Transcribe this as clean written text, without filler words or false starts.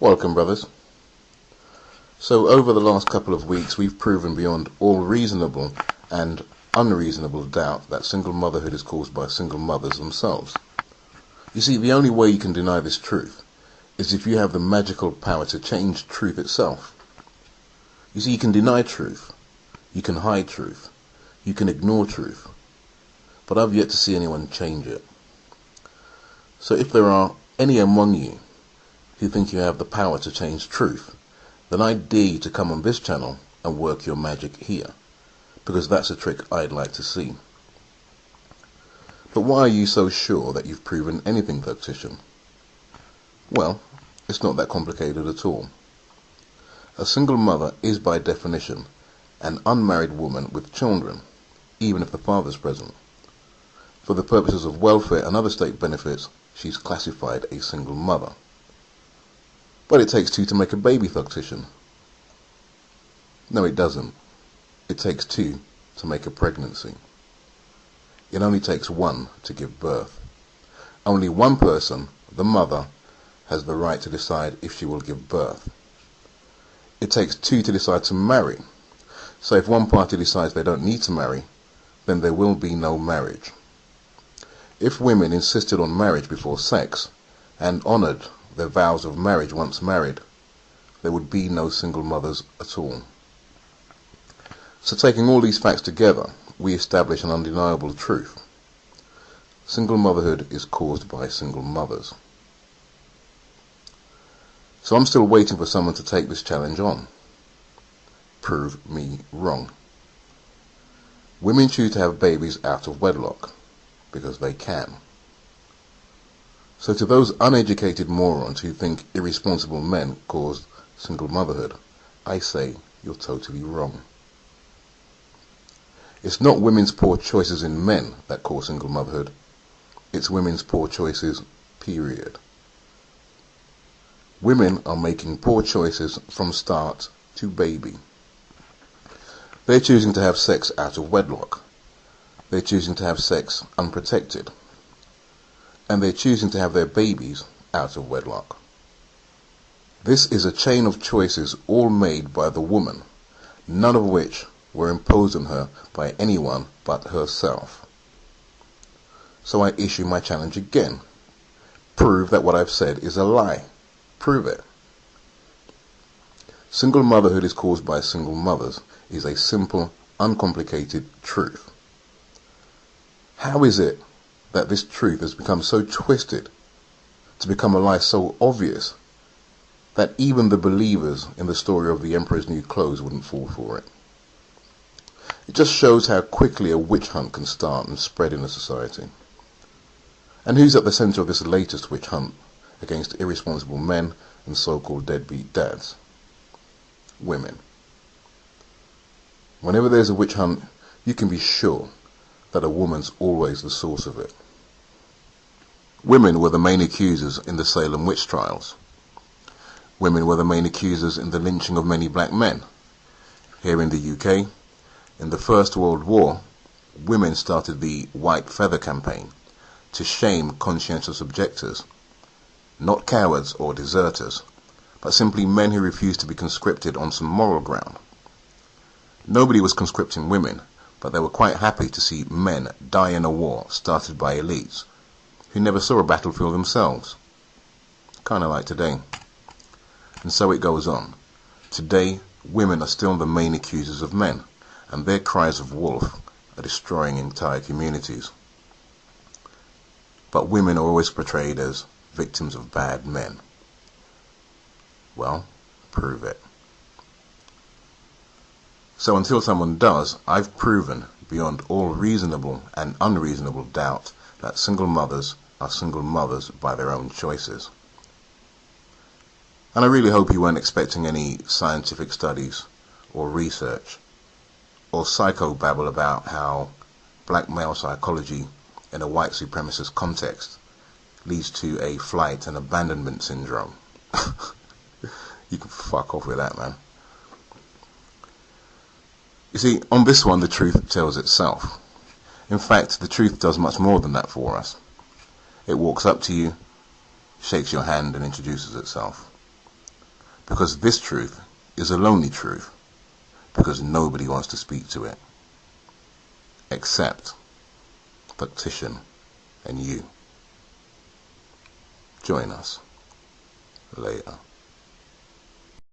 Welcome, brothers. So over the last couple of weeks, we've proven beyond all reasonable and unreasonable doubt that single motherhood is caused by single mothers themselves. You see, the only way you can deny this truth is if you have the magical power to change truth itself. You see, you can deny truth, you can hide truth, you can ignore truth, but I've yet to see anyone change it. So if there are any among you who think you have the power to change truth, then I dare you to come on this channel and work your magic here, because that's a trick I'd like to see. But why are you so sure that you've proven anything, Thugtician? Well, it's not that complicated at all. A single mother is by definition an unmarried woman with children, even if the father's present. For the purposes of welfare and other state benefits, she's classified a single mother. But it takes two to make a baby, Thugtician. No, it doesn't. It takes two to make a pregnancy. It only takes one to give birth. Only one person, the mother, has the right to decide if she will give birth. It takes two to decide to marry. So if one party decides they don't need to marry, then there will be no marriage. If women insisted on marriage before sex and honoured their vows of marriage once married, there would be no single mothers at all. So taking all these facts together, we establish an undeniable truth. Single motherhood is caused by single mothers. So I'm still waiting for someone to take this challenge on. Prove me wrong. Women choose to have babies out of wedlock because they can. So to those uneducated morons who think irresponsible men cause single motherhood, I say you're totally wrong. It's not women's poor choices in men that cause single motherhood. It's women's poor choices, period. Women are making poor choices from start to baby. They're choosing to have sex out of wedlock. They're choosing to have sex unprotected. And they're choosing to have their babies out of wedlock. This is a chain of choices all made by the woman, none of which were imposed on her by anyone but herself. So I issue my challenge again. Prove that what I've said is a lie. Prove it. Single motherhood is caused by single mothers is a simple, uncomplicated truth. How is it that this truth has become so twisted to become a lie so obvious that even the believers in the story of the Emperor's New Clothes wouldn't fall for it? It just shows how quickly a witch hunt can start and spread in a society. And who's at the centre of this latest witch hunt against irresponsible men and so-called deadbeat dads? Women. Whenever there's a witch hunt, you can be sure that a woman's always the source of it. Women were the main accusers in the Salem witch trials. Women were the main accusers in the lynching of many black men. Here in the UK, in the First World War, women started the White Feather campaign to shame conscientious objectors, not cowards or deserters, but simply men who refused to be conscripted on some moral ground. Nobody was conscripting women, but they were quite happy to see men die in a war started by elites who never saw a battlefield themselves. Kind of like today. And so it goes on. Today, women are still the main accusers of men, and their cries of wolf are destroying entire communities. But women are always portrayed as victims of bad men. Well, prove it. So until someone does, I've proven beyond all reasonable and unreasonable doubt that single mothers are single mothers by their own choices. And I really hope you weren't expecting any scientific studies or research or psychobabble about how black male psychology in a white supremacist context leads to a flight and abandonment syndrome. You can fuck off with that, man. You see, on this one, the truth tells itself. In fact, the truth does much more than that for us. It walks up to you, shakes your hand, and introduces itself. Because this truth is a lonely truth, because nobody wants to speak to it, except Thugtician and you. Join us later.